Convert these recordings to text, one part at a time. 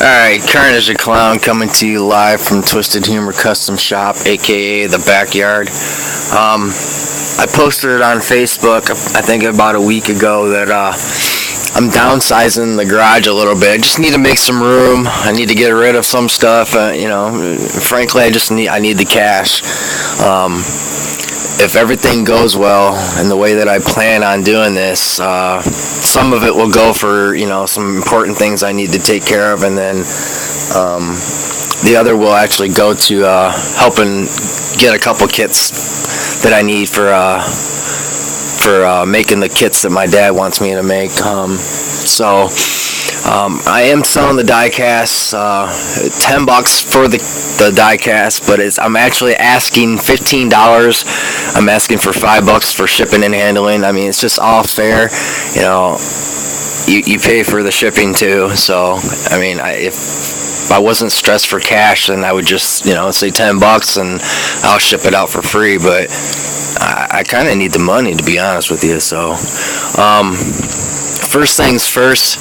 Alright, Carnage the Clown coming to you live from Twiztid Humor Custom Shop, aka The Backyard. I posted it on Facebook, I think about a week ago, that I'm downsizing the garage a little bit. I just need to make some room. I need to get rid of some stuff. Frankly, I need the cash. If everything goes well and the way that I plan on doing this, some of it will go for, some important things I need to take care of, and then the other will actually go to helping get a couple kits that I need for making the kits that my dad wants me to make. I am selling the die cast, $10 for the die cast, but I'm actually asking $15. I'm asking for $5 for shipping and handling. I mean, it's just all fair. You pay for the shipping too. So, I mean, if I wasn't stressed for cash, then I would just, say $10 and I'll ship it out for free. But I kind of need the money, to be honest with you. So, first things first,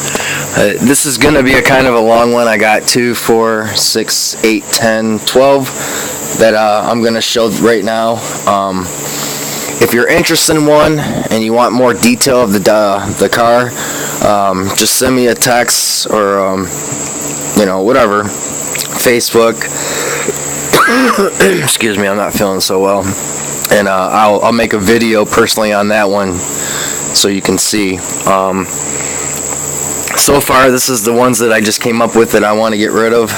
this is going to be a kind of a long one. I got 2, 4, 6, 8, 10, 12 that I'm going to show right now. If you're interested in one and you want more detail of the car, just send me a text or, whatever, Facebook. Excuse me, I'm not feeling so well. And I'll make a video personally on that one so you can see. So far, this is the ones that I just came up with that I want to get rid of.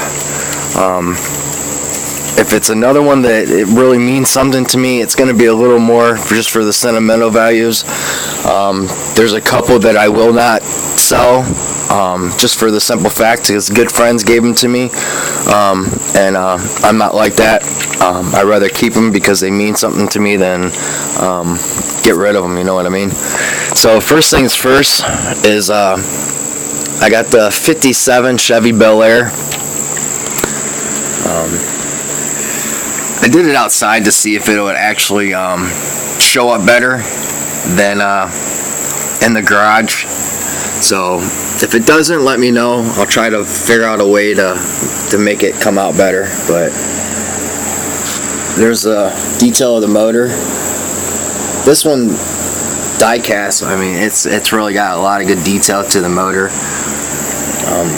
If it's another one that it really means something to me, it's going to be a little more just for the sentimental values. There's a couple that I will not sell, just for the simple fact because good friends gave them to me, and I'm not like that. I'd rather keep them because they mean something to me than get rid of them, you know what I mean? So first things first is I got the 57 Chevy Bel Air. I did it outside to see if it would actually show up better than in the garage. So if it doesn't, let me know. I'll try to figure out a way to make it come out better. But there's a detail of the motor. This one, die cast, I mean, it's really got a lot of good detail to the motor.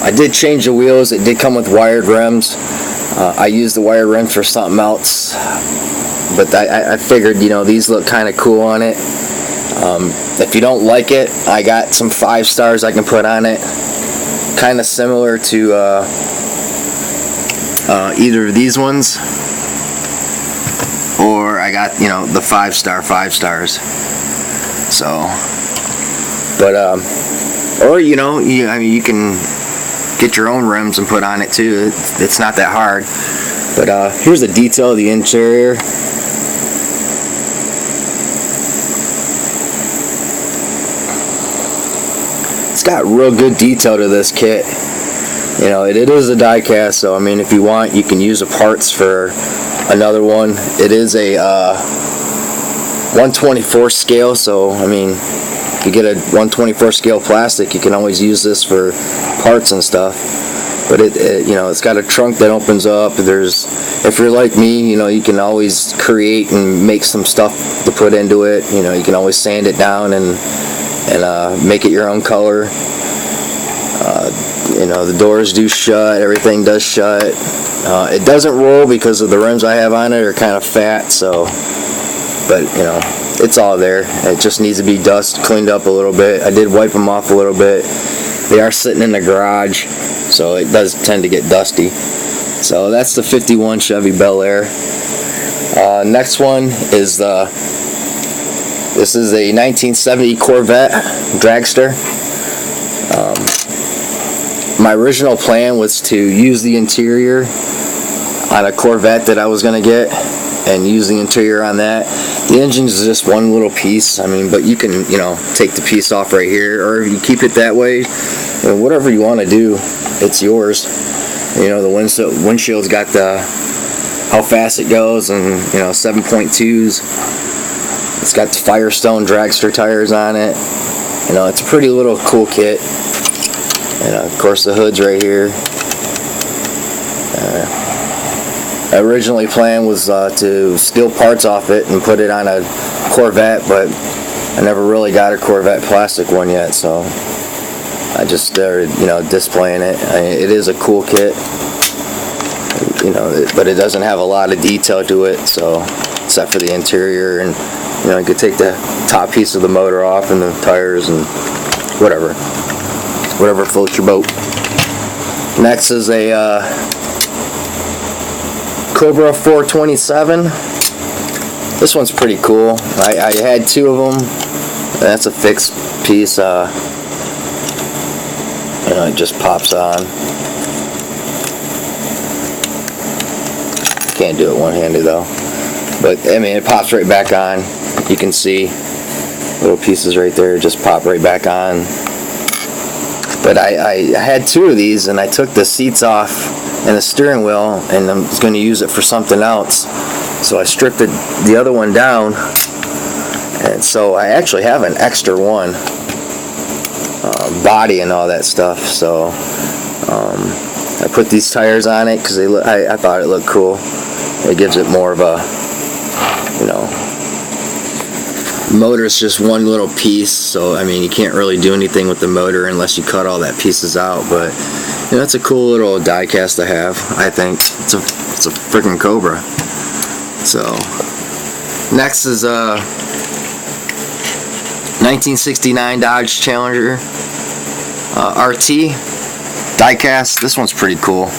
I did change the wheels. It did come with wired rims. I used the wired rims for something else, but I figured, these look kind of cool on it. If you don't like it, I got some 5 stars I can put on it, kind of similar to either of these ones, or I got, the 5 stars. So, but or you can get your own rims and put on it too. It's not that hard. But here's the detail of the interior. It's got real good detail to this kit. It is a die cast, so I mean, if you want, you can use the parts for another one. It is a 1/24 scale, so I mean, if you get a 1/24 scale plastic, you can always use this for parts and stuff. But it's got a trunk that opens up. If you're like me, you can always create and make some stuff to put into it. You can always sand it down and make it your own color. The doors do shut, everything does shut. It doesn't roll because of the rims I have on it are kind of fat, so, but it's all there. It just needs to be cleaned up a little bit. I did wipe them off a little bit. They are sitting in the garage, so it does tend to get dusty. So that's the 51 Chevy Bel Air. Next one is this is a 1970 Corvette Dragster. My original plan was to use the interior on a Corvette that I was going to get and use the interior on that. The engine is just one little piece, I mean, but you can, take the piece off right here, or if you keep it that way, whatever you want to do, it's yours. The windshield's got how fast it goes, and 7.2s. It's got the Firestone Dragster tires on it. It's a pretty little cool kit. And of course the hood's right here. Originally plan was to steal parts off it and put it on a Corvette, but I never really got a Corvette plastic one yet, so I just started, displaying it. It is a cool kit, but it doesn't have a lot of detail to it, so except for the interior, and you could take the top piece of the motor off and the tires and whatever floats your boat. Next is a Cobra 427. This one's pretty cool. I had two of them. That's a fixed piece. It just pops on. Can't do it one-handed though. But I mean, it pops right back on. You can see little pieces right there just pop right back on. But I had two of these, and I took the seats off and the steering wheel, and I was going to use it for something else. So I stripped the other one down, and so I actually have an extra one, body and all that stuff. So I put these tires on it because I thought it looked cool. It gives it more of a, motor's just one little piece, so I mean you can't really do anything with the motor unless you cut all that pieces out. But it's a cool little die cast to have. I think it's a freaking Cobra. So next is a 1969 Dodge Challenger RT die cast. This one's pretty cool.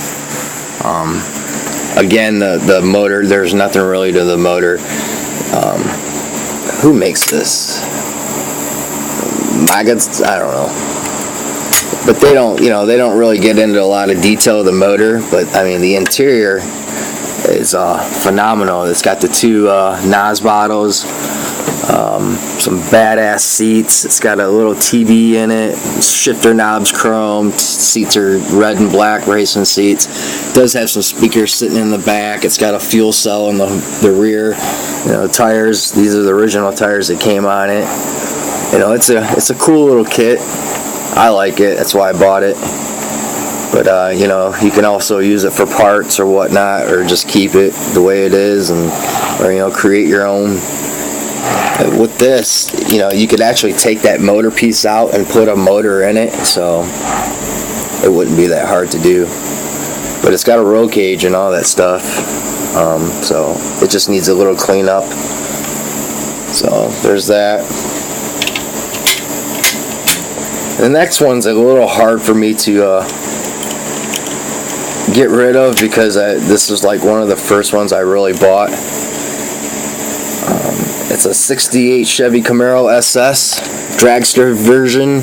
Again, the motor, there's nothing really to the motor. Who makes this? I don't know. But they don't really get into a lot of detail of the motor. But I mean, the interior is phenomenal. It's got the two NOS bottles, some badass seats. It's got a little TV in it. Shifter knobs, chrome. Seats are red and black racing seats. It does have some speakers sitting in the back. It's got a fuel cell in the rear. Tires. These are the original tires that came on it. It's a cool little kit. I like it. That's why I bought it. But you can also use it for parts or whatnot, or just keep it the way it is, or create your own. With this, you could actually take that motor piece out and put a motor in it, so it wouldn't be that hard to do. But it's got a roll cage and all that stuff, so it just needs a little cleanup. So there's that. The next one's a little hard for me to get rid of, because this is like one of the first ones I really bought. It's a 68 Chevy Camaro SS dragster version.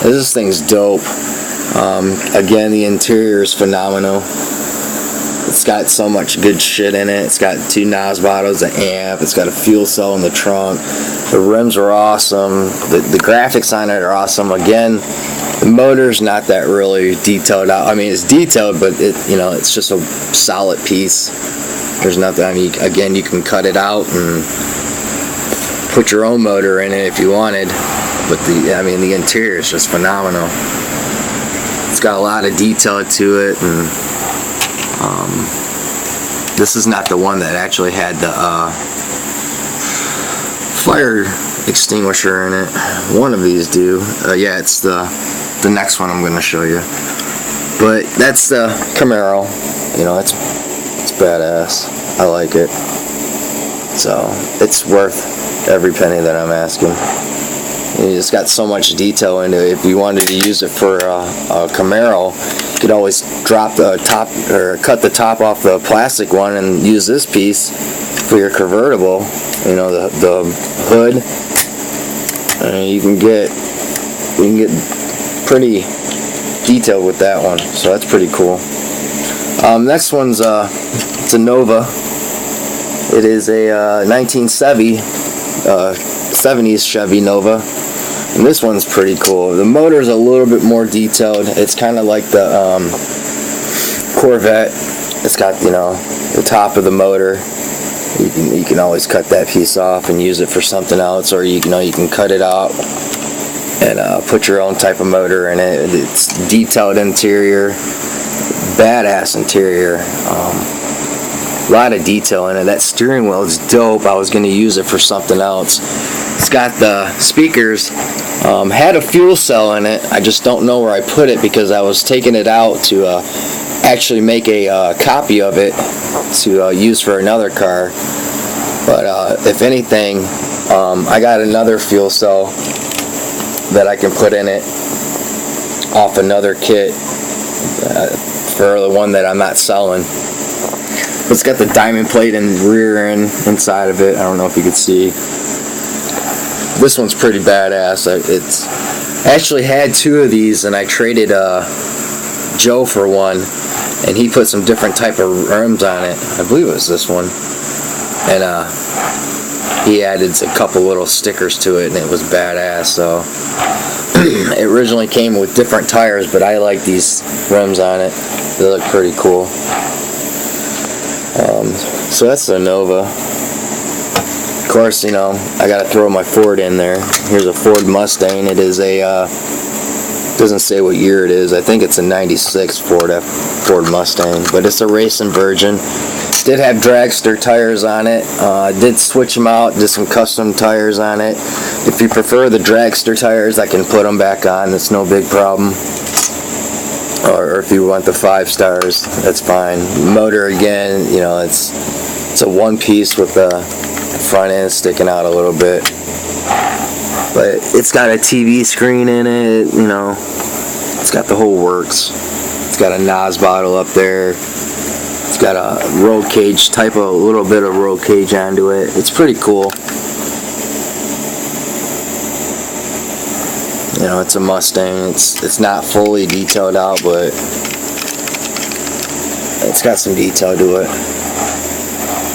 This thing's dope. Again, the interior is phenomenal. It's got so much good shit in it. It's got two NOS bottles, an amp. It's got a fuel cell in the trunk. The rims are awesome. The graphics on it are awesome. Again, the motor's not that really detailed out. I mean, it's detailed, but it's just a solid piece. There's nothing. I mean, again, you can cut it out and put your own motor in it if you wanted. But the interior is just phenomenal. It's got a lot of detail to it, and this is not the one that actually had the fire extinguisher in it. One of these do. Yeah, it's the next one I'm going to show you. But that's the Camaro. It's badass. I like it. So it's worth every penny that I'm asking. It's got so much detail into it. If you wanted to use it for a Camaro, you could always drop the top or cut the top off the plastic one and use this piece for your convertible. The hood. You can get pretty detailed with that one. So that's pretty cool. Next one's it's a Nova. It is a 1970s Chevy Nova, and this one's pretty cool. The motor's a little bit more detailed. It's kind of like the Corvette. It's got the top of the motor. You can always cut that piece off and use it for something else, or you can cut it out and put your own type of motor in it. It's detailed interior, badass interior. A lot of detail in it. That steering wheel is dope. I was going to use it for something else. It's got the speakers. Had a fuel cell in it. I just don't know where I put it because I was taking it out to actually make a copy of it to use for another car. But if anything, I got another fuel cell that I can put in it off another kit for the one that I'm not selling. It's got the diamond plate and rear end inside of it. I don't know if you can see. This one's pretty badass. It's I actually had two of these, and I traded Joe for one, and he put some different type of rims on it. I believe it was this one, and he added a couple little stickers to it, and it was badass. So it originally came with different tires, but I like these rims on it. They look pretty cool. So that's the Nova. Of course, you know, I gotta throw my Ford in there. Here's a Ford Mustang. It is a, doesn't say what year it is. I think it's a 96 Ford Mustang, but it's a racing version. Did have dragster tires on it. Did switch them out, did some custom tires on it. If you prefer the dragster tires, I can put them back on. It's no big problem. Or if you want the 5 stars, that's fine. Motor, again, you know, it's a one piece with the front end sticking out a little bit, but it's got a TV screen in it, you know, it's got the whole works. It's got a NOS bottle up there. It's got a roll cage type of, a little bit of roll cage onto it. It's pretty cool. You know, it's a Mustang. It's not fully detailed out, but it's got some detail to it.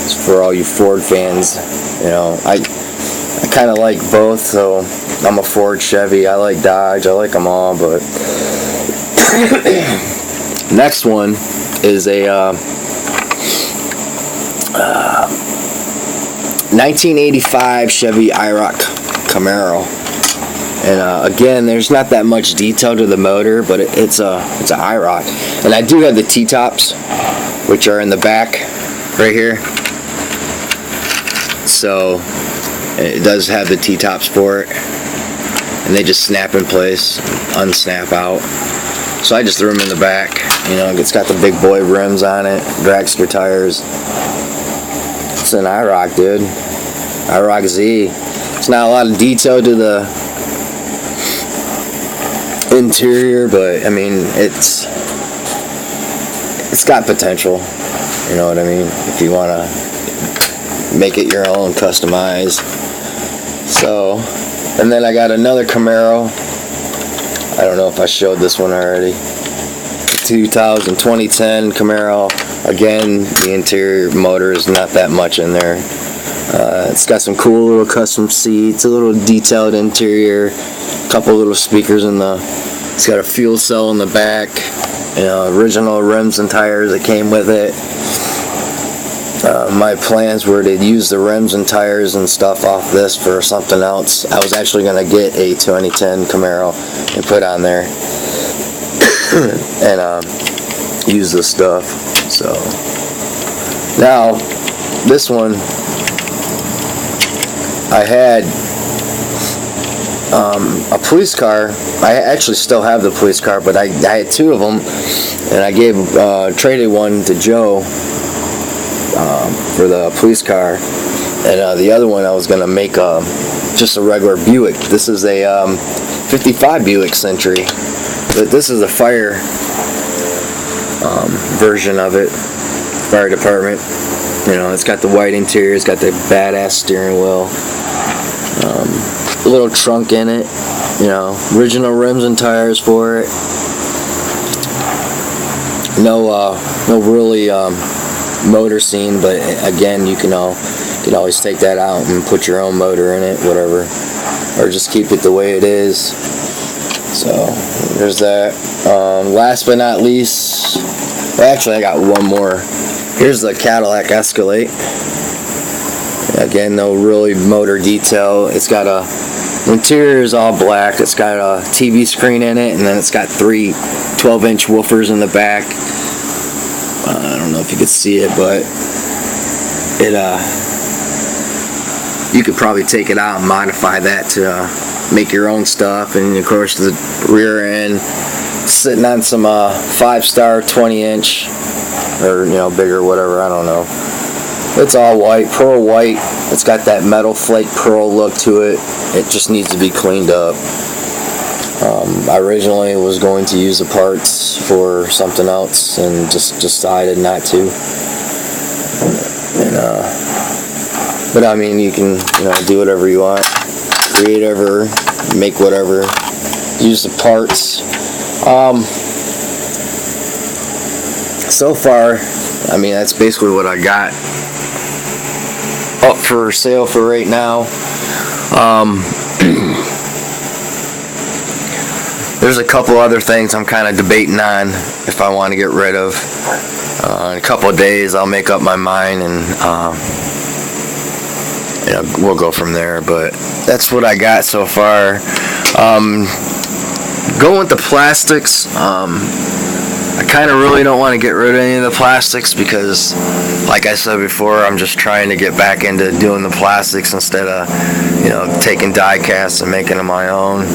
It's for all you Ford fans. You know, I kind of like both. So I'm a Ford, Chevy. I like Dodge. I like them all. But next one is a 1985 Chevy IROC Camaro. And again, there's not that much detail to the motor, but it's a IROC. And I do have the T-tops, which are in the back right here. So it does have the T-tops for it, and they just snap in place, unsnap out. So I just threw them in the back. You know, it's got the big boy rims on it, dragster tires. It's an IROC, dude. IROC Z. It's not a lot of detail to the interior, but I mean, it's got potential. You know what I mean? If you want to make it your own, customize. So, and then I got another Camaro. I don't know if I showed this one already. 2010 Camaro. Again, the interior motor is not that much in there. It's got some cool little custom seats, a little detailed interior, a couple little speakers in the. It's got a fuel cell in the back. You know, original rims and tires that came with it. My plans were to use the rims and tires and stuff off this for something else. I was actually going to get a 2010 Camaro and put on there and use this stuff. So now this one, I had a police car. I actually still have the police car, but I had two of them, and I traded one to Joe for the police car, and the other one I was gonna make just a regular Buick. This is a 55 Buick Century, but this is a fire version of it. Fire department. You know, it's got the white interior. It's got the badass steering wheel. A little trunk in it. You know, original rims and tires for it. No really motor scene, but again, you can always take that out and put your own motor in it, whatever, or just keep it the way it is. So there's that. Last but not least, well, actually I got one more. Here's the Cadillac Escalade. Again, no really motor detail. It's got the interior is all black. It's got a TV screen in it, and then it's got three 12-inch woofers in the back. I don't know if you could see it, but it you could probably take it out and modify that to make your own stuff. And of course the rear end sitting on some 5-star 20-inch, or bigger, whatever, I don't know. It's all white, pearl white. It's got that metal flake pearl look to it. It just needs to be cleaned up. I originally was going to use the parts for something else and just decided not to. But I mean, you can do whatever you want, create whatever, make whatever, use the parts. So far, I mean, that's basically what I got up for sale for right now. There's a couple other things I'm kind of debating on if I want to get rid of. In a couple of days I'll make up my mind, and we'll go from there. But that's what I got so far. Going with the plastics, I kind of really don't want to get rid of any of the plastics because, like I said before, I'm just trying to get back into doing the plastics instead of taking die casts and making them my own.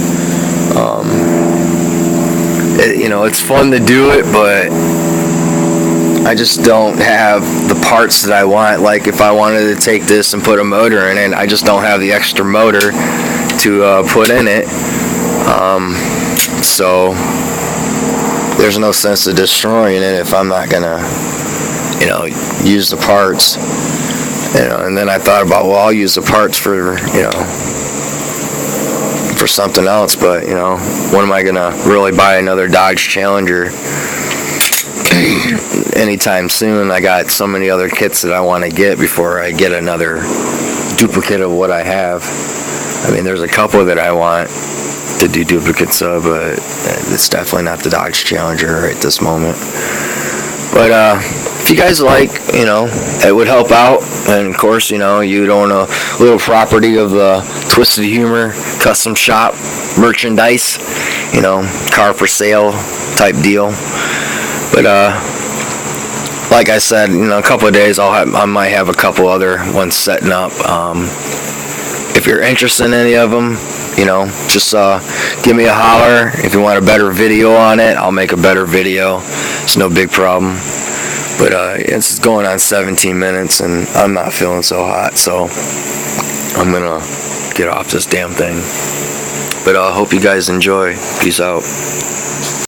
It's fun to do it, but I just don't have the parts that I want. Like if I wanted to take this and put a motor in it, I just don't have the extra motor to put in it. So there's no sense of destroying it if I'm not gonna use the parts. And then I thought about, well, I'll use the parts for for something else, but when am I gonna really buy another Dodge Challenger anytime soon? I got so many other kits that I want to get before I get another duplicate of what I have. I mean, there's a couple that I want to do duplicates of, but it's definitely not the Dodge Challenger right this moment. But if you guys like, it would help out. And of course, you'd own a little property of the Twiztid Humor custom shop merchandise, car for sale type deal. But like I said, a couple of days I might have a couple other ones setting up. If you're interested in any of them, just give me a holler. If you want a better video on it, I'll make a better video. It's no big problem. But it's going on 17 minutes and I'm not feeling so hot, so I'm gonna get off this damn thing. But I hope you guys enjoy. Peace out.